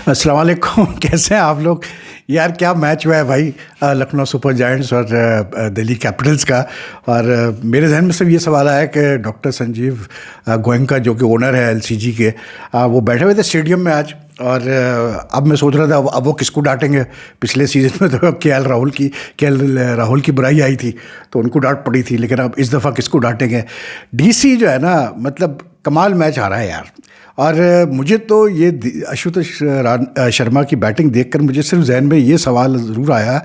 अस्सलाम वालेकुम। कैसे हैं आप लोग? यार क्या मैच हुआ है भाई, लखनऊ सुपर जायंट्स और दिल्ली कैपिटल्स का। और मेरे जहन में सिर्फ ये सवाल आया कि डॉक्टर संजीव गोयनका जो कि ओनर है एलसीजी के, वो बैठे हुए थे स्टेडियम में आज। और अब मैं सोच रहा था अब वो किसको डांटेंगे। पिछले सीज़न में तो के एल राहुल की बुराई आई थी तो उनको डांट पड़ी थी, लेकिन अब इस दफ़ा किसको डांटेंगे। डीसी जो है ना, मतलब कमाल मैच आ रहा है यार। और मुझे तो ये आशुतोष शर्मा की बैटिंग देखकर मुझे सिर्फ जहन में ये सवाल ज़रूर आया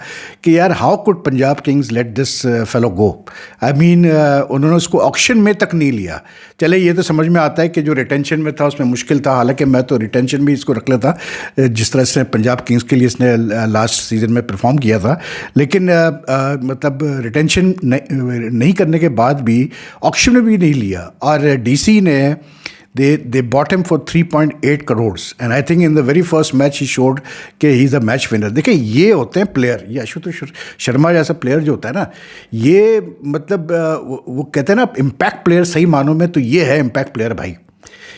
कि यार how could Punjab Kings let this fellow go. I mean उन्होंने उसको ऑक्शन में तक नहीं लिया। चले ये तो समझ में आता है कि जो रिटेंशन में था उसमें मुश्किल था, हालांकि मैं तो रिटेंशन भी इसको रख लेता जिस तरह से पंजाब किंग्स के लिए इसने लास्ट सीज़न में परफॉर्म किया था। लेकिन मतलब रिटेंशन नहीं करने के बाद भी ऑक्शन में भी नहीं लिया। और डीसी ने they bought him for 3.8 crores and I think in the very first match he showed कि he is a match winner। देखिए ये होते हैं प्लेयर, ये आशुतोष शर्मा जैसा प्लेयर जो होता है ना, ये मतलब वो कहते हैं ना इम्पैक्ट प्लेयर, सही मानों में तो ये है इम्पैक्ट प्लेयर भाई।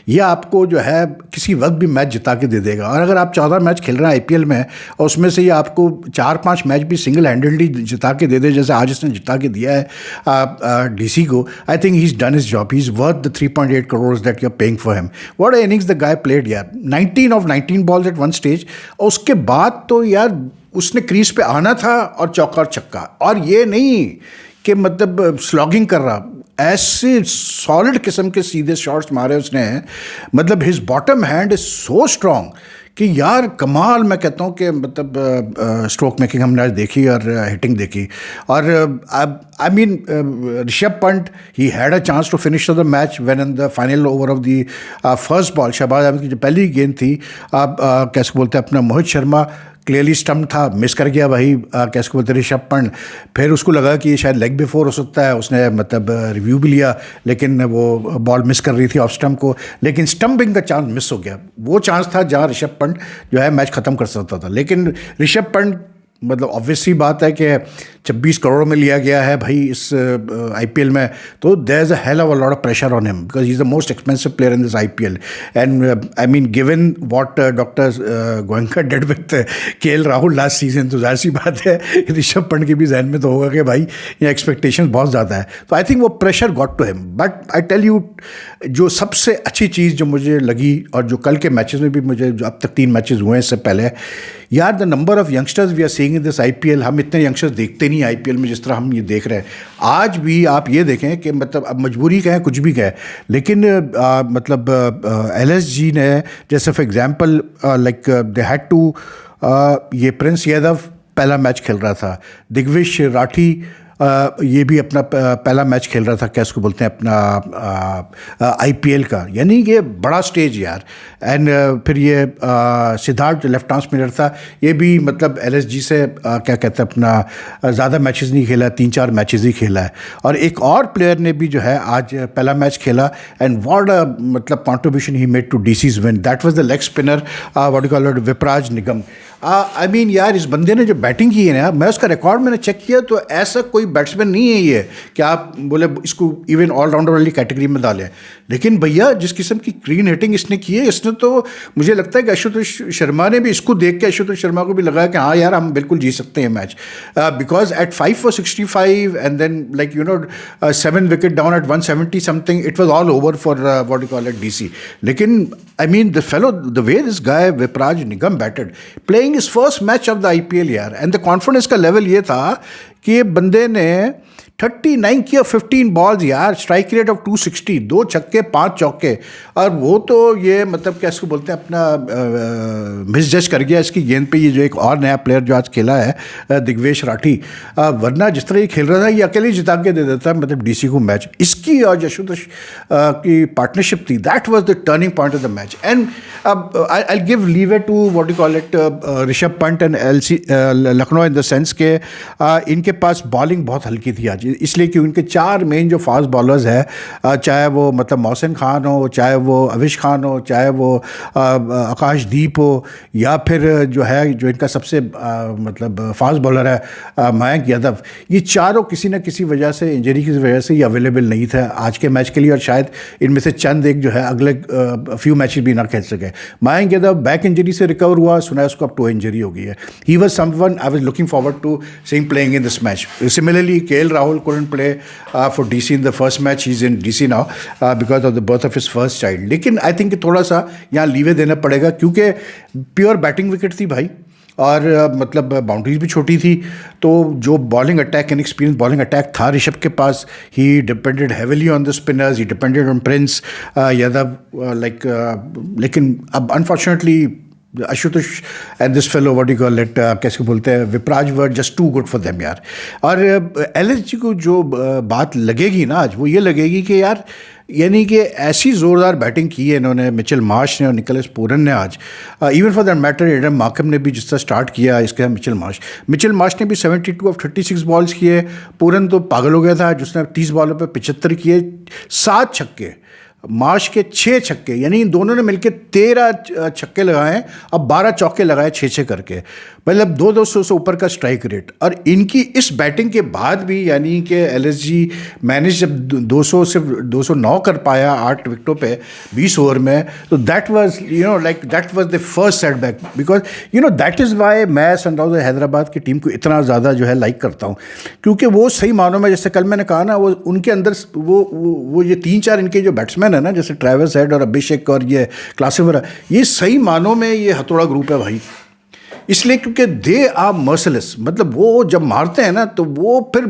ये आपको जो है किसी वक्त भी मैच जिता के दे देगा। और अगर आप 14 मैच खेल रहे हैं आईपीएल में और उसमें से ये आपको 4-5 मैच भी सिंगल हैंडेडली जिता के दे दे, जैसे आज इसने जिता के दिया है डीसी को, I think he is done his job. He is worth the 3.8 crore that you are paying for him. What a innings the guy played यार, 19 of 19 balls at one stage. और उसके बाद तो यार उसने क्रीज पे आना था और चौका और छक्का। और ये नहीं कि मतलब स्लॉगिंग कर रहा, ऐसे सॉलिड किस्म के सीधे शॉट्स मारे उसने। मतलब his bottom hand is so strong कि यार कमाल। मैं कहता हूँ कि मतलब स्ट्रोक मेकिंग हमने आज देखी और हिटिंग देखी। और I mean Rishabh Pant, he had a chance to finish the match when in the final over of the first ball Shahbaz Ahmed की जो पहली गेंद थी, कैसे बोलते हैं अपना मोहित शर्मा क्लियरली स्टम्प था, मिस कर गया वही कैसे बोलते ऋषभ पंत। फिर उसको लगा कि शायद लेग बिफोर हो सकता है, उसने मतलब रिव्यू भी लिया, लेकिन वो बॉल मिस कर रही थी ऑफ स्टम्प को, लेकिन स्टम्पिंग का चांस मिस हो गया। वो चांस था जहां ऋषभ पंत जो है मैच ख़त्म कर सकता था। लेकिन ऋषभ पंत मतलब ऑब्वियसली बात है कि 26 करोड़ में लिया गया है भाई इस आईपीएल में, तो there is a hell of a lot of pressure on him because he is the most expensive player in this IPL. And I mean given what doctor Goenka did with KL Rahul last season, तो जाहिर सी बात है ऋषभ पंत के भी जहन में तो होगा कि भाई ये एक्सपेक्टेशन बहुत ज़्यादा है। तो आई थिंक वो pressure got to him. But I tell you, जो सबसे अच्छी चीज़ जो मुझे लगी और जो कल के मैचेस में भी मुझे, जो अब तक 3 मैचेस हुए हैं इससे पहले, यार the number of youngsters we are seeing in this IPL, हम इतने यंगस्टर्स देखते नहीं आईपीएल में जिस तरह हम ये देख रहे हैं। आज भी आप ये देखें कि मतलब अब मजबूरी कहें कुछ भी कहें, लेकिन मतलब एलएसजी ने जैसे for example like they had to, ये प्रिंस यादव पहला मैच खेल रहा था, दिग्विश राठी ये भी अपना पहला मैच खेल रहा था, क्या इसको बोलते हैं अपना आईपीएल का, यानी ये बड़ा स्टेज यार। एंड फिर ये सिद्धार्थ जो लेफ्ट आर्म स्पिनर था, ये भी मतलब एलएसजी से क्या कहते हैं अपना ज़्यादा मैचेस नहीं खेला, 3-4 मैचेस ही खेला है। और एक और प्लेयर ने भी जो है आज पहला मैच खेला, एंड व्हाट अ मतलब contribution he made to DC's win, that was the leg spinner what you call it, Vipraj Nigam. I mean यार इस बंदे ने जो बैटिंग की है ना, मैं उसका रिकॉर्ड मैंने चेक किया तो ऐसा कोई बैट्समैन नहीं है ये कि आप बोले इसको इवन ऑलराउंडर वाली कैटेगरी में डालें। लेकिन भैया जिस किस्म की क्लीन हिटिंग इसने की है, इसने तो मुझे लगता है कि आशुतोष शर्मा ने भी इसको देख के आशुतोष शर्मा को भी लगा कि हाँ यार हम बिल्कुल जीत सकते हैं match, because at 5 for 65 and then like you know 7 wicket down at 170 something, it was all over for what you call it DC. लेकिन I mean the fellow, the way this guy Vipraj Nigam batted, playing is first match of the IPL यार, and the confidence का level ये था कि ये बंदे ने 39 किया 15 बॉल्स यार, स्ट्राइक रेट ऑफ 260, 2 छक्के 5 चौके। और वो तो ये मतलब क्या इसको बोलते हैं अपना मिस जज कर गया इसकी गेंद पे, ये जो एक और नया प्लेयर जो आज खेला है दिग्वेश राठी, वरना जिस तरह ये खेल रहा था ये अकेले जिता के दे देता मतलब डीसी को मैच। इसकी और आशुतोष की पार्टनरशिप थी, that was the turning point of the match. And I give leave to what you call it Rishabh Pant and LC Lucknow in the sense के इनके इनके पास बॉलिंग बहुत हल्की थी आज, इसलिए कि उनके 4 मेन जो फास्ट बॉलर्स हैं, चाहे वो मतलब मोहसिन खान हो, चाहे वो अविश खान हो, चाहे वो आकाशदीप हो, या फिर जो है जो इनका सबसे मतलब फास्ट बॉलर है मयंक यादव, ये चारों किसी न किसी वजह से, इंजरी की वजह से ये अवेलेबल नहीं था आज के मैच के लिए, और शायद इनमें से चंद एक जो है अगले फ्यू मैचेस भी ना खेल सके। मयंक यादव बैक इंजरी से रिकवर हुआ, सुना है उसको अब टो इंजरी हो गई है। He was someone I was looking forward to seeing playing in this match. Similarly KL Rahul couldn't play for DC in the first match. He's in DC now because of the birth of his first child. लेकिन I think थोड़ा सा यहाँ leeway देना पड़ेगा, क्योंकि pure batting wicket थी भाई, और मतलब बाउंड्रीज भी छोटी थी, तो जो bowling attack, inexperience bowling attack था ऋषभ के पास, he depended heavily on the spinners, he depended on Prince Yadav, लेकिन अब unfortunately Ashutosh and this fellow what you call it, कैसे बोलते हैं, Vipraj were just too good for them यार। और एलएसजी को जो बात लगेगी ना आज, वो ये लगेगी कि यार यानी कि ऐसी ज़ोरदार बैटिंग की है इन्होंने, मिचेल मार्श ने और निकोलस पूरन ने आज, even for that matter Adam Markram ने भी जिस तरह स्टार्ट किया इसके साथ मिचेल मार्श ने भी 72 ऑफ 36 बॉल्स किए। पूरन तो पागल हो गया था जिसने 30 बॉलों पे 75 किए, 7 छक्के, मार्श के 6 छक्के, यानी इन दोनों ने मिलकर 13 छक्के लगाए, अब 12 चौके लगाए 6-6 करके, मतलब 200 से ऊपर का स्ट्राइक रेट। और इनकी इस बैटिंग के बाद भी यानी कि एलएसजी मैनेज जब 200 से 209 कर पाया 8 विकेटों पे 20 ओवर में, तो that was that was the first setback, because that is why मैं सनराइजर्स हैदराबाद की टीम को इतना ज़्यादा जो है लाइक करता हूँ, क्योंकि वो सही मानों में, जैसे कल मैंने कहा ना, वो उनके अंदर वो ये 3-4 इनके जो बैट्समैन है ना, जैसे ट्रेविस हेड और अभिषेक और ये क्लासिफर, ये सही मानों में ये हथौड़ा ग्रुप है भाई। इसलिए क्योंकि दे आर मर्सिलेस, मतलब वो जब मारते हैं ना तो वो फिर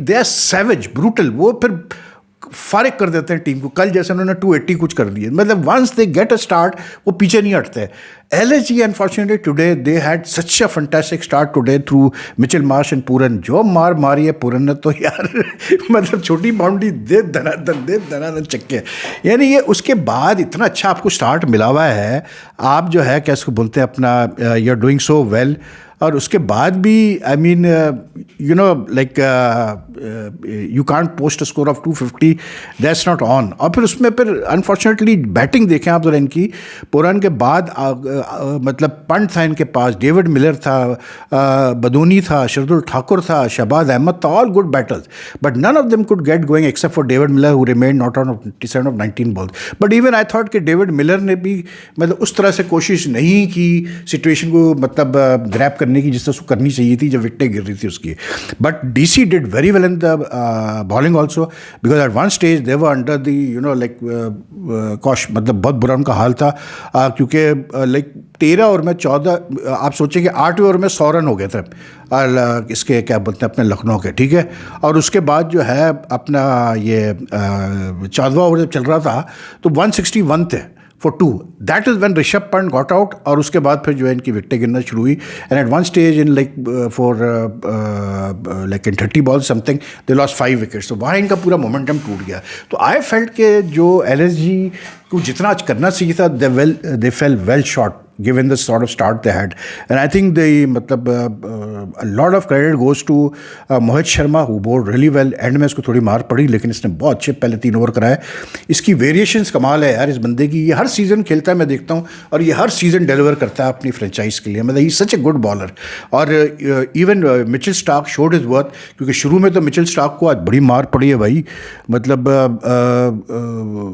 दे आर सैवेज, ब्रूटल, वो फिर फारिग कर देते हैं टीम को। कल जैसे उन्होंने 280 कुछ कर दिए, मतलब once they get a start वो पीछे नहीं हटते। LSG unfortunately today they had such a fantastic start today through Mitchell Marsh and Pooran. जो मारी है पूरन ने तो यार मतलब छोटी बाउंड्री दे धनाधन चक्के, यानी ये उसके बाद इतना अच्छा आपको स्टार्ट मिला हुआ है, आप जो है कैसे बोलते हैं अपना, you are doing so well, और उसके बाद भी I mean you can't post a score of 250, that's not on. और फिर उसमें फिर अनफॉर्चुनेटली बैटिंग देखें आप जरा इनकी, पुरान के बाद मतलब पंट था इनके पास, डेविड मिलर था, बदूनी था, शरदुल ठाकुर था, शहबाज अहमद था, all good batters, but none of them could get going except for David Miller who remained not on 27 of 19 balls. But even I thought कि डेविड मिलर ने भी मतलब उस तरह से कोशिश नहीं की सिचुएशन को मतलब ग्रैप करने की जिस तरह उसको करनी चाहिए थी जब विकेटें गिर रही थी उसकी। But DC did very well in the bowling also, because at one stage they were under the cosh, मतलब बहुत बुरा उनका हाल था, क्योंकि 13 ओवर में 14, आप सोचें कि 8वें ओवर में 100 रन हो गए थे इसके क्या बोलते हैं अपने लखनऊ के, ठीक है। और उसके बाद जो है अपना ये 14वां ओवर जब चल रहा था तो 161 थे for 2. That is when Rishabh Pant got out, और उसके बाद फिर जो है इनकी विकेटें गिरना शुरू हुई, and at one stage in in 30 balls something they lost 5 wickets, तो वहाँ इनका पूरा मोमेंटम टूट गया। तो I felt कि जो LSG को जितना आज करना चाहिए था, they fell well short given the sort of start they had, and I think मतलब a lot of credit goes to Mohit Sharma who bowled really well। And में इसको थोड़ी मार पड़ी, लेकिन इसने बहुत अच्छे पहले 3 ओवर कराए। इसकी वेरिएशंस कमाल है यार इस बंदे की, ये हर सीज़न खेलता है मैं देखता हूँ, और ये हर सीज़न डिलीवर करता है अपनी फ्रेंचाइज के लिए, मतलब ही सच ए गुड बॉलर। और even Mitchell Starc showed his worth, क्योंकि शुरू में तो मिचेल स्टार्क को आज बड़ी मार पड़ी है भाई, मतलब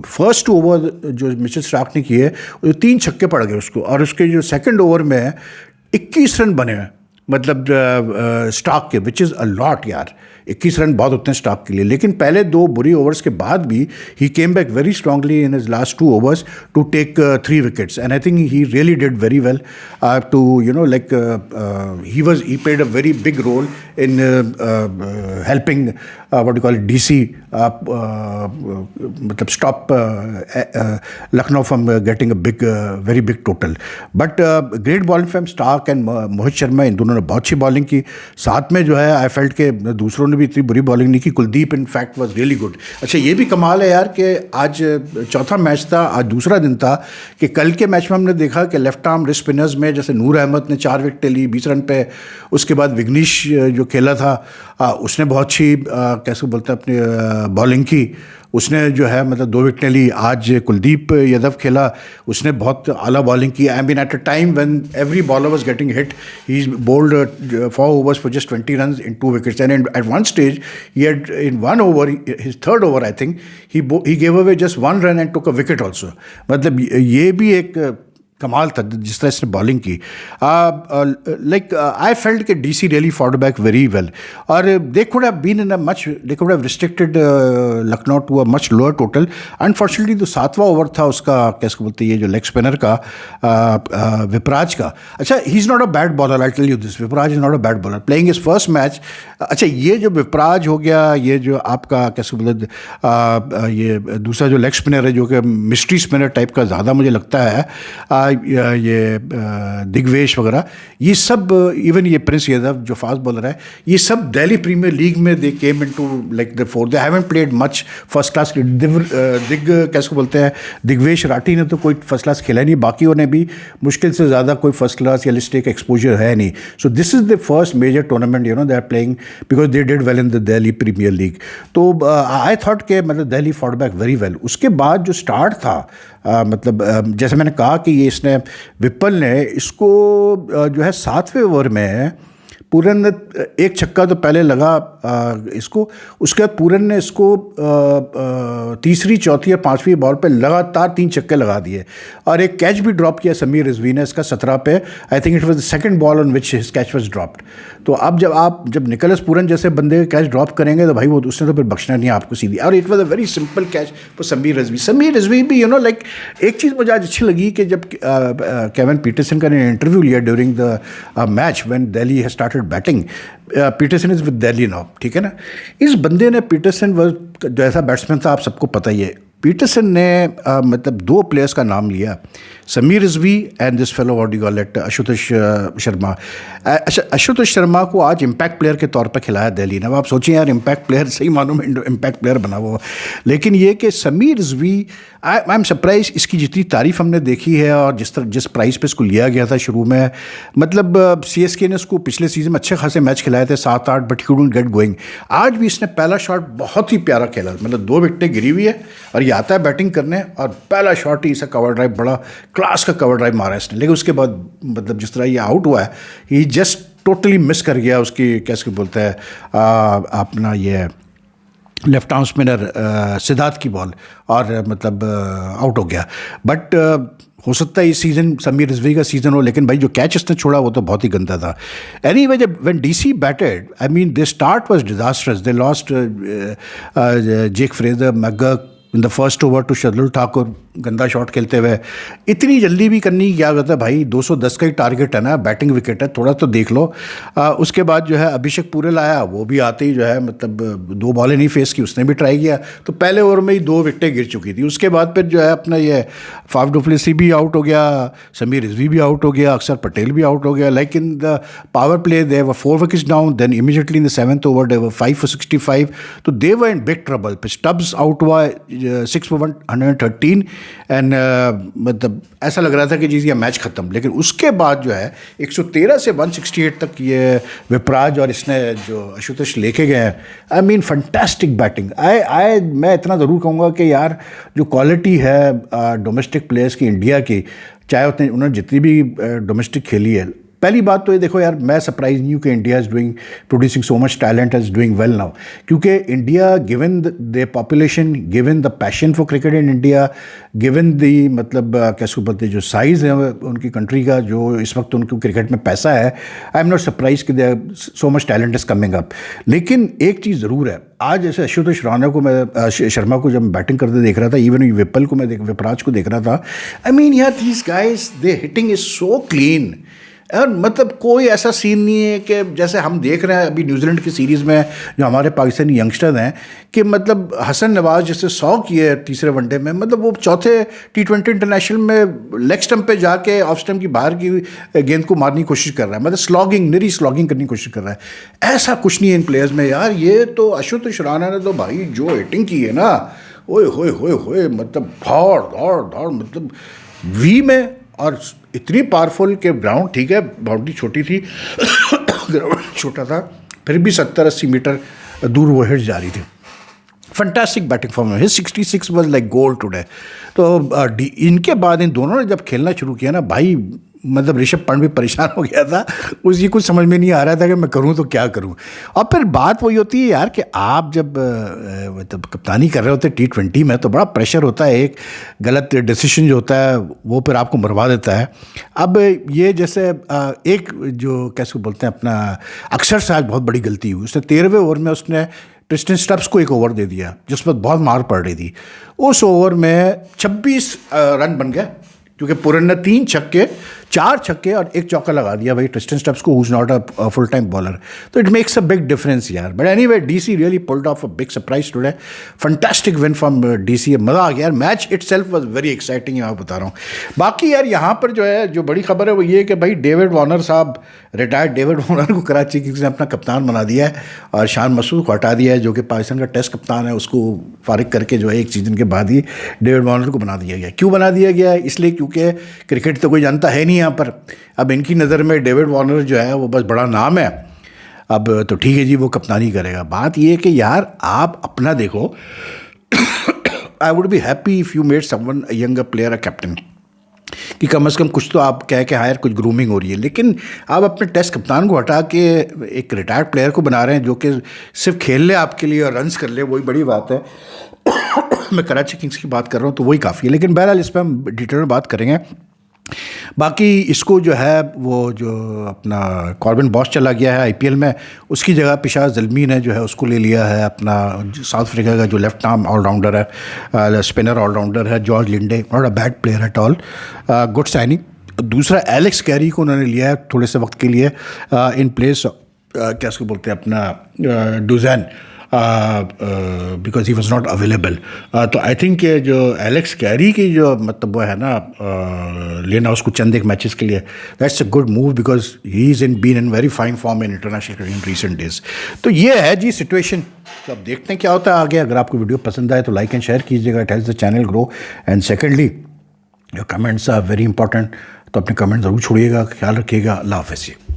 फर्स्ट 2 ओवर जो मिचेल स्टार्क ने किए 3 छक्के पड़ गए उसको, और उसके जो सेकंड ओवर में 21 रन बने हैं, मतलब स्टार्क के, विच इज़ अ लॉट यार। 21 रन बहुत होते हैं स्टार्क के लिए, लेकिन पहले 2 बुरी ओवर्स के बाद भी he came back very strongly in his last 2 overs to take 3 wickets, and I think he really did very well to he played a very big role in helping what you call it, DC मतलब stop Lucknow from getting a very big total. But great bowling from Stark and Mohit Sharma, इन दोनों ने बहुत अच्छी bowling की। साथ में जो है आई फेल्ट के दूसरों उन्होंने भी इतनी बुरी बॉलिंग नहीं की. Kuldeep in fact was really good. अच्छा ये भी कमाल है यार कि आज चौथा मैच था, आज दूसरा दिन था, कि कल के मैच में हमने देखा कि लेफ्ट आर्म रिस्ट स्पिनर्स में जैसे नूर अहमद ने 4 विकेटें ली 20 रन पे. उसके बाद विग्नेश जो खेला था उसने बहुत अच्छी कैसे बोलते हैं अपनी बॉलिंग की. उसने जो है मतलब 2 विकेटें ली. आज कुलदीप यादव खेला, उसने बहुत आला बॉलिंग की. I mean at a time when every bowler was getting hit he bowled 4 overs for just 20 runs in 2 wickets. And at one stage he had in 1 over, his third over I think, he gave away just 1 run and took a wicket also. मतलब ये भी एक कमाल था जिस तरह इसने bowling की. लाइक आई फेल्ट कि DC really fought back very well. और they could have been in a much, they could have restricted Lucknow to a much lower total. Unfortunately जो 7वां ओवर था उसका कैसे बोलते हैं ये जो लेग स्पिनर का विपराज का. अच्छा he is not a bad bowler, I tell you this. Vipraj is not a bad bowler playing his first match. अच्छा ये जो विपराज हो गया, ये जो आपका कैसे बोलते ये दूसरा जो लेग स्पिनर है जो कि मिस्ट्री स्पिनर टाइप का ज़्यादा मुझे लगता है, ये दिग्वेश वगैरह, ये सब इवन ये प्रिंस यादव जो फास्ट बॉलर है, ये सब दिल्ली प्रीमियर लीग में they came into like the four. They haven't played much first class. दिग कैसे बोलते हैं दिग्वेश राठी ने तो कोई फर्स्ट क्लास खेला नहीं. बाकियों ने भी मुश्किल से ज़्यादा कोई फर्स्ट क्लास या लिस्ट का एक्सपोजर है नहीं. So this is the first major tournament you know they are playing because they did well in the Delhi Premier League. तो आई थॉट के मतलब Delhi fought back very well. उसके बाद जो स्टार्ट था मतलब जैसे मैंने कहा कि ये इसने विप्पल ने इसको जो है 7वें ओवर में पूरन ने एक छक्का तो पहले लगा इसको, उसके बाद पूरन ने इसको तीसरी चौथी और 5वीं बॉल पे लगातार 3 छक्के लगा दिए और एक कैच भी ड्रॉप किया समीर रिजवी ने इसका 17 पे. I think it was the second ball on which his catch was dropped. तो अब जब निकोलस पूरन जैसे बंदे का कैच ड्रॉप करेंगे तो भाई वो उसने तो फिर बख्शना नहीं आपको सीधी. और it was a very simple catch for Sameer Rizvi भी यू नो लाइक. एक चीज़ मुझे आज अच्छी लगी कि जब केविन पीटरसन का ने इंटरव्यू लिया during the match when Delhi has started batting. Pietersen is with Delhi now, ठीक है ना. इस बंदे ने पीटरसन जो ऐसा बैट्समैन था आप सबको पता ही है. पीटरसन ने मतलब 2 प्लेयर्स का नाम लिया, Sameer Rizvi and this fellow what you call it Ashutosh Sharma. अच्छा आशुतोष शर्मा को आज इम्पैक्ट प्लेयर के तौर पर खिलाया दिल्ली ने. अब आप सोचिए यार इम्पैक्ट प्लेयर सही मानों में इम्पैक्ट प्लेयर बना हुआ. लेकिन ये कि Sameer Rizvi I am surprise इसकी जितनी तारीफ हमने देखी है और जिस प्राइस पे इसको लिया गया था शुरू में. मतलब CSK ने इसको पिछले सीजन में अच्छे खासे मैच खिलाए थे 7-8 but he couldn't get going. आज भी इसने पहला शॉट बहुत ही प्यारा खेला. मतलब 2 विकेटें गिरी हुई है और ये आता है बैटिंग करने और पहला शॉट ही इसे कवर ड्राइव बड़ा क्लास का कवर ड्राइव मारा इसने. लेकिन उसके बाद मतलब जिस तरह ये आउट हुआ है ये जस्ट टोटली मिस कर गया उसकी कैसे बोलते हैं अपना ये लेफ्ट आर्म स्पिनर सिद्धार्थ की बॉल और मतलब आउट हो गया. बट हो सकता है इस सीज़न समीर रिजवी का सीज़न हो, लेकिन भाई जो कैच इसने छोड़ा वो तो बहुत ही गंदा था. एनीवे जब when DC batted I mean they start was disasters. They lost Jake Fraser McGurk in the first over to Shardul Thakur. गंदा शॉट खेलते हुए इतनी जल्दी भी करनी क्या होता है भाई. 210 का ही टारगेट है ना, बैटिंग विकेट है, थोड़ा तो देख लो. उसके बाद जो है अभिषेक पूरे लाया, वो भी आते ही जो है मतलब 2 बॉलें नहीं फेस की, उसने भी ट्राई किया तो पहले ओवर में ही 2 विकेटें गिर चुकी थी. उसके बाद फिर जो है अपना ये फाफ डुप्लेसी भी आउट हो गया, समीर रिजवी भी आउट हो गया, अक्षर पटेल भी आउट हो गया. Like in the power play they were 4 wickets down. Then immediately in the 7th over they were 5 for 65. तो they were in big trouble. फिर स्टब्स आउट हुआ 6 for 113 एंड मतलब ऐसा लग रहा था कि जी ये मैच ख़त्म. लेकिन उसके बाद जो है 113 से 168 तक ये विपराज और इसने जो आशुतोष लेके गए. I mean fantastic batting. मैं इतना ज़रूर कहूँगा कि यार जो क्वालिटी है डोमेस्टिक प्लेयर्स की इंडिया की, चाहे उन्होंने जितनी भी डोमेस्टिक खेली है, पहली बात तो ये देखो यार मैं सरप्राइज नहीं हूँ कि India is doing producing so much talent is doing well now. क्योंकि India given the population, given the passion for cricket in India, given the मतलब कैसे बोलते जो साइज़ है उनकी कंट्री का, जो इस वक्त उनको क्रिकेट में पैसा है, आई एम नॉट सरप्राइज कि सो much talent is coming up. लेकिन एक चीज़ ज़रूर है, आज जैसे आशुतोष राणा को मैं शर्मा को जब बैटिंग करते देख रहा था, इवन विप्पल को मैं विपराज को देख रहा था, आई मीन यार these guys they hitting is so clean. और मतलब कोई ऐसा सीन नहीं है कि जैसे हम देख रहे हैं अभी न्यूजीलैंड की सीरीज़ में जो हमारे पाकिस्तानी यंगस्टर हैं कि मतलब हसन नवाज जैसे 100 किए तीसरे वनडे में, मतलब वो चौथे T20 इंटरनेशनल में लेग स्टंप पे जाके ऑफ स्टंप की बाहर की गेंद को मारने की कोशिश कर रहा है, मतलब स्लॉगिंग, निरी स्लॉगिंग करने की कोशिश कर रहा है। ऐसा कुछ नहीं है इन प्लेयर्स में यार। ये तो आशुतोष राणा ने तो भाई जो हिटिंग की है ना, ओए होए होए होए, मतलब दौड़ दौड़ दौड़, मतलब वी में, और इतनी पावरफुल के ग्राउंड, ठीक है बाउंड्री छोटी थी ग्राउंड छोटा था, फिर भी 70-80 मीटर दूर वो हिट जा रही थी। फंटास्टिक बैटिंग फॉर्म है, 66 वाज लाइक गोल्ड टुडे। तो इनके बाद इन दोनों ने जब खेलना शुरू किया ना भाई, मतलब ऋषभ पंत भी परेशान हो गया था, उसकी कुछ समझ में नहीं आ रहा था कि मैं करूं तो क्या करूं। और फिर बात वही होती है यार कि आप जब मतलब कप्तानी कर रहे होते T20 में तो बड़ा प्रेशर होता है, एक गलत डिसीजन जो होता है वो फिर आपको मरवा देता है। अब ये जैसे एक जो कैसे बोलते हैं अपना अक्षर से आज बहुत बड़ी गलती हुई, उसने 13वें ओवर में उसने ट्रिस्टन स्टब्स को एक ओवर दे दिया जिस पर बहुत मार पड़ रही थी। उस ओवर में 26 रन बन गए क्योंकि पुरन ने 3 छक्के 4 छक्के और 1 चौका लगा दिया भाई ट्रिस्टन स्टब्स को, who is not a full time bowler. तो it makes a big difference यार। But anyway DC really pulled off a big surprise today, fantastic win from DC, मज़ा आ गया यार। Match itself was very exciting, यहाँ बता रहा हूँ। बाकी यार यहाँ पर जो है जो बड़ी खबर है वो ये कि भाई डेविड वार्नर साहब, रिटायर्ड डेविड वार्नर को कराची किंग्स ने अपना कप्तान बना दिया है और शान मसूद को हटा दिया है जो कि पाकिस्तान का टेस्ट कप्तान है, उसको फारिग करके जो है एक सीज़न के बाद ही डेविड वार्नर को बना दिया गया। क्यों बना दिया गया है? इसलिए क्योंकि क्रिकेट तो कोई जानता है नहीं यहाँ पर। अब इनकी नज़र में डेविड वार्नर जो है वो बस बड़ा नाम है, अब तो ठीक है जी वो कप्तानी करेगा। बात ये है कि यार आप अपना देखो, I would be happy if you made someone a younger player a captain, कि कम से कम कुछ तो आप कह के हायर, कुछ ग्रूमिंग हो रही है। लेकिन आप अपने टेस्ट कप्तान को हटा के एक रिटायर्ड प्लेयर को बना रहे हैं जो कि सिर्फ खेल ले आपके लिए और रन्स कर ले, वही बड़ी बात है। मैं कराची किंग्स की बात कर रहा हूँ तो वही काफ़ी है, लेकिन बहरहाल इस पर हम डिटेल में बात करेंगे। बाकी इसको जो है वो जो अपना कॉर्बिन बॉस चला गया है आईपीएल में, उसकी जगह पिशार ज़ल्मी ने जो है उसको ले लिया है, अपना साउथ अफ्रीका का जो लेफ्ट आर्म ऑलराउंडर है, स्पिनर ऑलराउंडर है George Linde, not a bad player at all, good signing. दूसरा एलेक्स कैरी को उन्होंने लिया है थोड़े से वक्त के लिए इन प्लेस क्या उसको बोलते हैं अपना डुजैन, because he was not available. तो आई थिंक जो एलेक्स कैरी की जो मतलब वो है ना लेना उसको चंद एक मैचेस के लिए, that's a good move because he is been in very fine form in international cricket in recent days. तो ये है जी सिचुएशन। तो अब देखते हैं क्या होता है आगे। अगर आपको वीडियो पसंद आए तो लाइक एंड शेयर कीजिएगा, it helps the channel grow. And secondly your comments are very important, तो अपने कमेंट ज़रूर छोड़िएगा। ख्याल रखिएगा। अल्लाह हाफ़िज़।